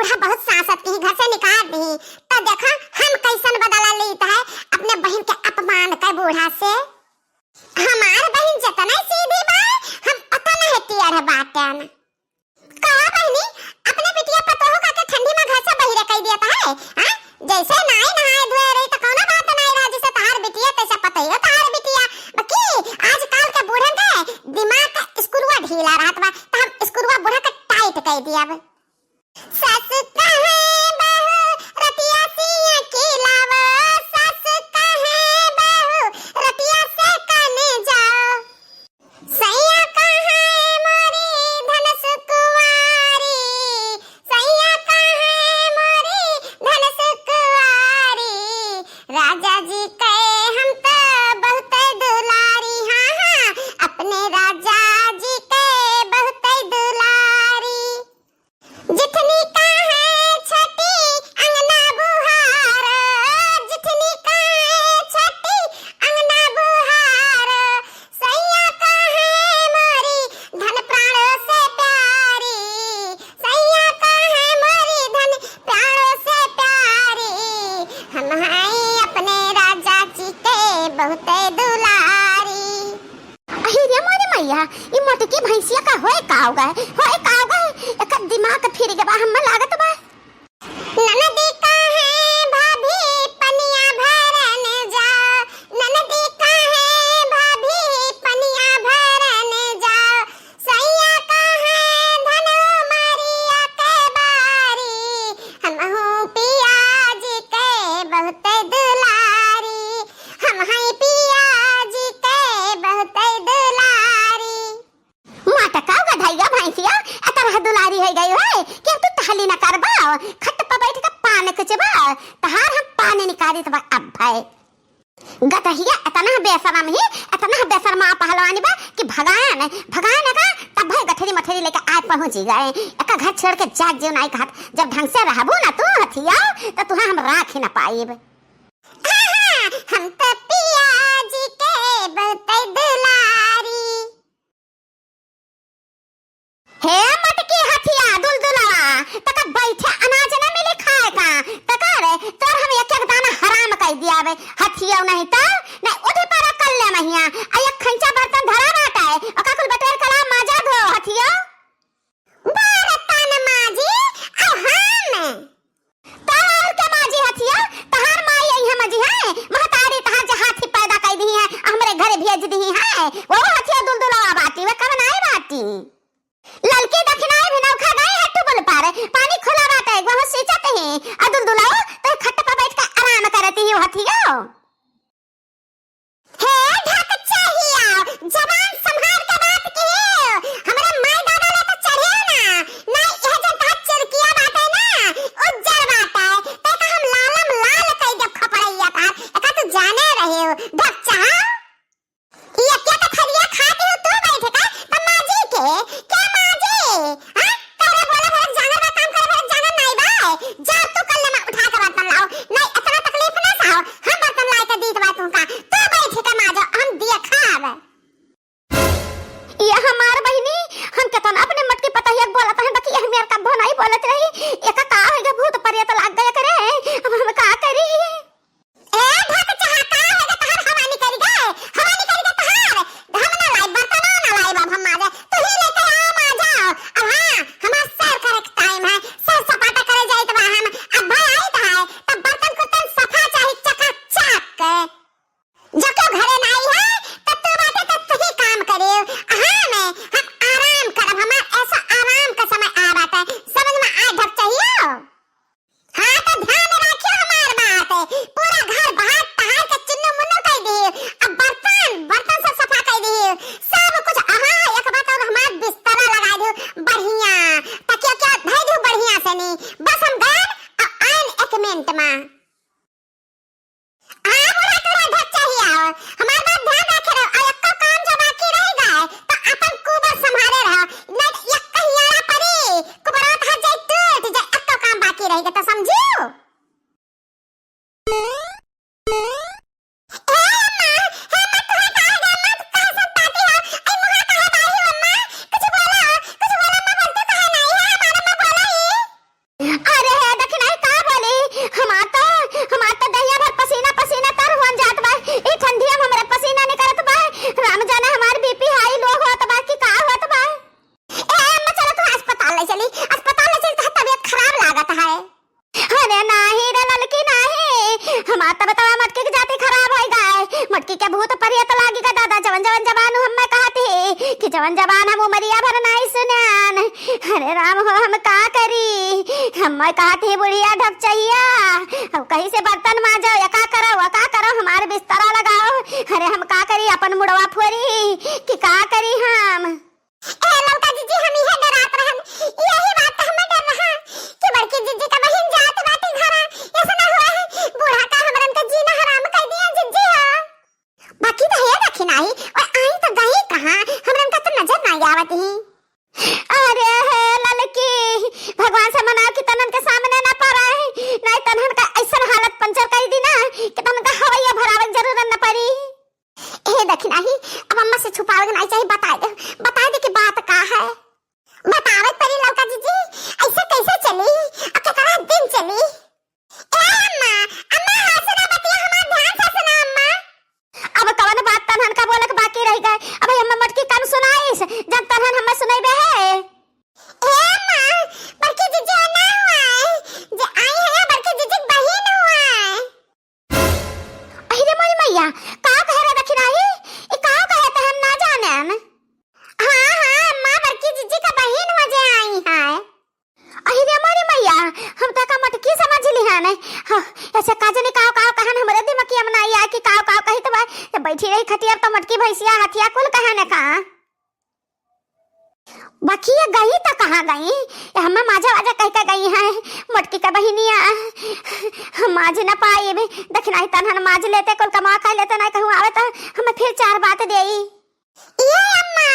बूढ़ा बहुत सांसत की घर से निकाल दी तो देखा हम कैसन बदला लेता है अपने बहन के अपमान के बूढ़ा से। हमार बहन जतना सीधी बा हम पता नहीं टियर बाटन कहा बहनी अपने बिटिया पतोह का के ठंडी में घर से बहिरे कह दिया है। हां जैसे नाई नहाए धोए रही तो कौन बात नहीं रहा जैसे तार बिटिया तैसे पतोह तार बिटिया बाकी आजकल के बूढ़न के दिमाग का स्क्रूवा ढीला रहत बा त हम स्क्रूवा बूढ़ा के टाइट कह दिया बा। सस कहे बहू रतिया सिया की लावा सस कहे बहू रतिया से कने जाओ सैया कहे मोरी धनस कुंवारी सैया कहे मोरी धनस कुंवारी राजा जी कहे हम तो बहुत दुलारी। हाँ हाँ अपने राजा जी के बहुत दुलारी जितनी का है छठी अंगना बुहार जितनी का है छठी अंगना बुहार सैया का है मोरी धन प्राणों से प्यारी सैया का है मोरी धन प्राणों से प्यारी हम हैं अपने राजा जी के बहुत दुलारी। अहिरे मोरे मैया ई मोटकी भैंसिया का होए का एक दिमाग फिर गया हम लागत बा। ननदी का है भाभी पनिया भरन जा ननदी का है भाभी पनिया भरन जा सैया का है धनो मारिया के बारी हम हूँ पिया जी के बहुत दुलारी हम हैं पिया जी के बहुत दुलारी। माटका गधाइया भैंसिया अतर दुलारी हो गई है कि तू टहली न करबा खट पर बैठ के पान कचबा तहार हम पानी निकाली तब अब भाई गतहिया इतना बेशर्मा पहलवानी बा कि भगान का तब भाई गठरी मठरी लेके आ पहुंच गए एक घर छोड़ के जाग जीव नहीं कहत जब ढंग से रहबू ना तू हथिया तो तुहा हम राख न पाइब। हम तो पिया जी के बहुत दुलारी। हे मटकी हथिया दुलदुला तक बैठे अनाज न मिले खाए का तकर तोर हम एक एक दाना हराम कह दियावे हथिया नहीं त नहीं उठे पर कर ले महिया आ एक खंचा बर्तन धरा बाटा है ओका कुल बटेर कला माजा धो हथिया बर्तन माजी आ हम तार के माजी हथिया तहार माई आई हम जी है महतारी तहार जहाथी पैदा कर दी है हमरे घर भेज दी है वो हथिया दुलदुला बाटी वे कब नहीं बाटी ललकी दखनाए भी नौखा गए है टुबल पर पानी खुला रहता है वहां सींचते हैं अदुल दुलाओ तो खट पर बैठ कर आराम करती है हथियो। हे ढक चाहिए जवान संभाल के बात की हमरा माय दादा ले तो चढ़े ना नहीं यह जन ता चिरकिया बात है ना उज्जर बात है ते का हम लालम लाल कह दे खपड़ैया था एका तू जाने रहे हो ढक चाह ये क्या का थलिया खाते हो तू बैठ का त माजी के क्या माजी हां तेरे बोला भर जानर का काम करे भर जानर नहीं बा जा तू कल में उठा के बर्तन लाओ नहीं इतना तकलीफ ना साओ हम बर्तन ला के दीत बा तुमका तू बैठ के माजो हम दिया खाब। ये हमार बहिनी हम के तन अपने मटकी पता ही बोलत है बाकी हम यार का भो नहीं बोलत रही एक का है के भूत परियत लाग गया करे अब हम का करी ए ढक चाहता है के तहर हवानी करी गए तहर हम ना लाई बर्तन ना लाई बाब हम माजे तू ही लेके आ माजा अब हां हमार सर करे टाइम है सर सपाटा करे जाई त हम अब भाई आई त है तब बर्तन को तन सफा चाहिए चकाचक जब तो घरे नहीं है तब तू बातें तब तू ही काम करे हां मैं हम आराम करब हमार ऐसा आराम का समय आ रहा है समझ में आ ढक चाहिए। हां तो ध्यान रखियो हमार बात पूरा घर बाहर तहार के चिन्नु मुन्नु कह दी अब बर्तन सब सफा कह दी सब कुछ हां एक बात और हमार बिस्तर लगा दो बढ़िया तकिया क्या धई दो बढ़िया से नहीं बस हम गए आइन एक मिनट में हमार बात ध्यान रखे रहो और एक काम जो बाकी रह गए तो अपन कुबर संभाले रहो नहीं एक कहियारा परी कुबरात हट जाए टूट जाए एक काम बाकी रह गए तो समझियो। जवन जबान हम उमरिया भर नहीं सुनान। अरे राम हो हम का करी, हम कहती है बुढ़िया ढक चाहिए, अब कहीं से बर्तन मांजो या का करो हमारे बिस्तरा लगाओ। अरे हम का करी, अपन मुड़वा फोरी कि का करी हम। ए लौका जीजी हम इहे डरात रहन, यही बात तो हमें डर रहा कि बड़की जीजी का बहन जात बाटे घरा, ऐसा ना हुआ है बूढ़ा का हमरन का जीना हराम कर दिया जीजी हो। बाकी तो है रखी नहीं और आई तो गई कहां, हमरन का तो नजर ना आवत ही। अरे है ललकी, भगवान से मना कि तनन के सामने ना पड़ा है, नहीं तनन का ऐसा हालत पंचर कर दी ना कि तनन का हवैया भरावे जरूरत न पड़ी। ए देखना ही अब अम्मा से छुपावे नहीं चाहिए, बता दे कि बात का है। बतावत परी लौका जीजी, ऐसे कैसे चली अब कितना दिन चली। ए अम्मा हाथ से ना बतिया, हमार ध्यान से सुना अम्मा। अब कवन बात तनन का बोले के बाकी रह गए, अब अम्मा मटकी कान सुनाइस जब तनन हमें सुनाइबे है। ए अम्मा बड़की जीजी ना हुआ है, जे आई है बड़की जीजी की बहन हुआ है। अरे मोरी मैया का कह रहा दखिनाई, ए का कहे त हम ना जानन। हां अम्मा बड़की जीजी का बहन हो जे आई है। अरे मोरी मैया हम तो का मटकी समझ ली है ने, ऐसे काजनी काव कहन हमरे दिमाग की हमना आई कि काव कही तो बा बैठी रही खटिया तो मटकी भैंसिया हथिया कुल कहने का। बाकी ये गई तो कहाँ गई, हम माजा वाजा कह के गई है मटकी का बहिनिया, हम माज न पाए दखिनाई तनहन माज लेते कुल कमा खा लेते ना कहूँ आवे तो हमें फिर चार बात देई। ये अम्मा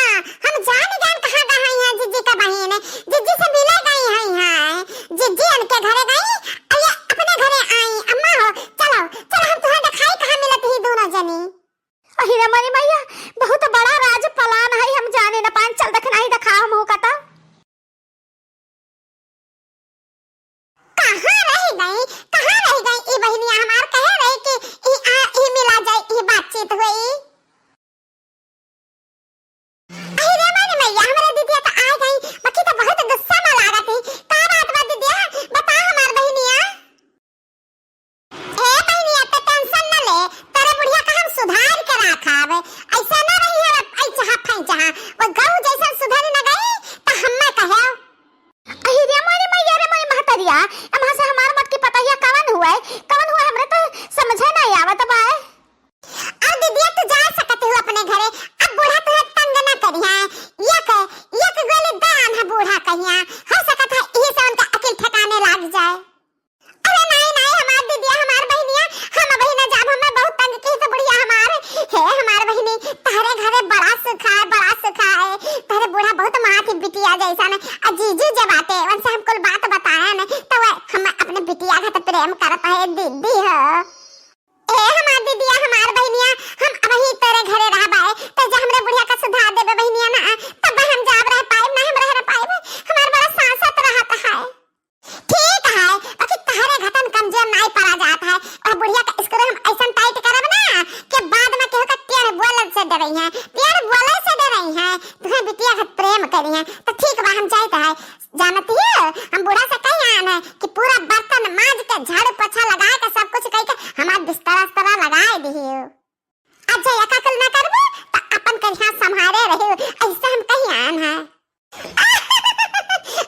हम जान कहां गई हैं जीजी का बहन, जीजी से मिले गई हैं, जीजी उनके घरे गई और ये अपने घरे आई। अम्मा हो चलो हम तुम्हें दिखाई कहां मिलत ही दोनों जनी। अरे हमारी मैया बहुत बड़ा राज पलान है, हम जाने न पान, चल देखना ही दिखा हम होगा कहां रह गई ये बहनिया हमार कहे रही कि ई मिला जाए, ई बातचीत हुई। अरे माने मैया हमारे दीदिया तो आ गई, बाकी तो बहुत गुस्सा में लागत है। का बात बा दीदिया बता हमार बहनिया। ए बहनिया तो टेंशन न ले, तेरे बुढ़िया का हम सुधार के रखाव, ऐसा ना रही है ऐसा हाफई जहां वो गऊ जैसा सुधर न गई तो हम्मे कहे। अरे मोरी मैया रे मोरी महतरिया, अम्मा से हमार मत की पता है कवन हुआ हमरे तो समझे नहीं आवत बा। अब दीदिया तू जा सकत हो अपने घरे, अब बूढ़ा तुहे तंग न करिया, एक गोली दान है बूढ़ा कहिया, हो सकत है इही से उनका अकिल ठिकाने लाग जाए। अरे नहीं हमार दीदिया हमार बहनिया, हम बहिना जाब हमें बहुत तंग की तो बुढ़िया हमार बहनी तारे घरे बड़ा सुख है, तारे बूढ़ा बहुत माथ बिटिया जैसा ने अजीजू जब आते उनसे हम कुल बात बताया ने तो हम अपने बिटिया का तो प्रेम करत है दीदी हो। ए हमार दीदिया हमार बहनिया हम अबही तेरे घरे रहबाए तो जे हमरे बुढ़िया का सुधार देबे बहनिया ना तब हम जाब रह पाए ना, हम रह पाए हमार बड़ा सांसत रहत है। ठीक है बाकी तहरे घटन कमजोर नहीं पड़ा जात है, और बुढ़िया का स्क्रू हम ऐसा टाइट करब ना कि बाद में केहू का तेरे बोलल से डरई है, तुम्हें बिटिया का प्रेम करी है तो ठीक बा हम जाइत है। जानती है हम बूढ़ा से कही आन है कि पूरा बर्तन मांज के झाड़ू पोछा लगा के सब कुछ कह के हमार बिस्तर लगाए दिहियो। अच्छा यका कल ना करबो तो अपन कहिया संभाले रहियो, ऐसा हम कही आन है।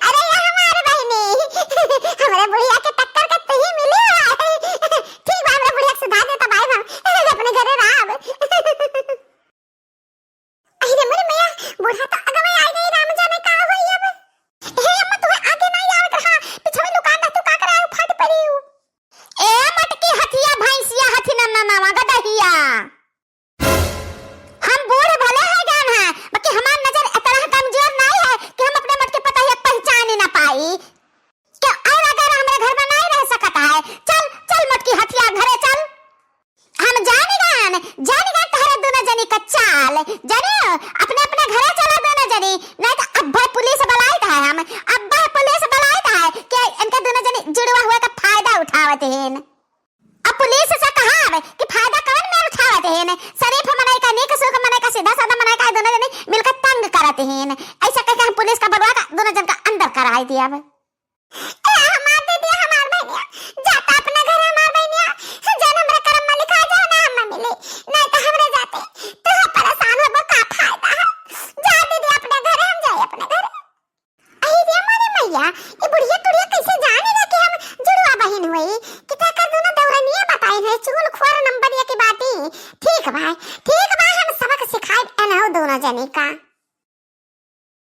अरे ये हमारे बहनी हमरे बुढ़िया के टक्कर के तू ही मिली है। ठीक बा हमरे बुढ़िया सुधार दे तब आए हम अपने घरे राब। अरे मोरे मैया बूढ़ा तो अगवे आ गई, राम जाने का होई अब। हे अम्मा तू आगे नहीं आवत रहा, पीछे दुकान तू का करे फट पड़ी। ए मटकी हथिया भैंसिया हथि ना गदहिया, हम बूढ़े भले है जान है, बाकी हमार नजर इतना कमजोर नहीं है कि हम अपने मटकी पता है पहचान ना पाई। क्या और अगर हमारे घर में नहीं रह सकता है, चल मटकी हथिया घरे चल, हम जानेगा तहरे दोनों जनी का चाल जाने, अपने घरे चला दोनों जनी, नहीं तो अब्बा पुलिस बुलाइत है, हम अब्बा पुलिस बुलाइत है कि इनके दोनों जनी जुड़वा हुआ का फायदा उठावत हैं। अब पुलिस से कहा कि फायदा कौन में उठावत हैं, शरीफ मने का नेक सुख मने का सीधा साधा मने का दोनों जनी मिलकर तंग करत हैं, ऐसा कहके हम पुलिस का बुलवा का दोनों जन का अंदर कराई दिया।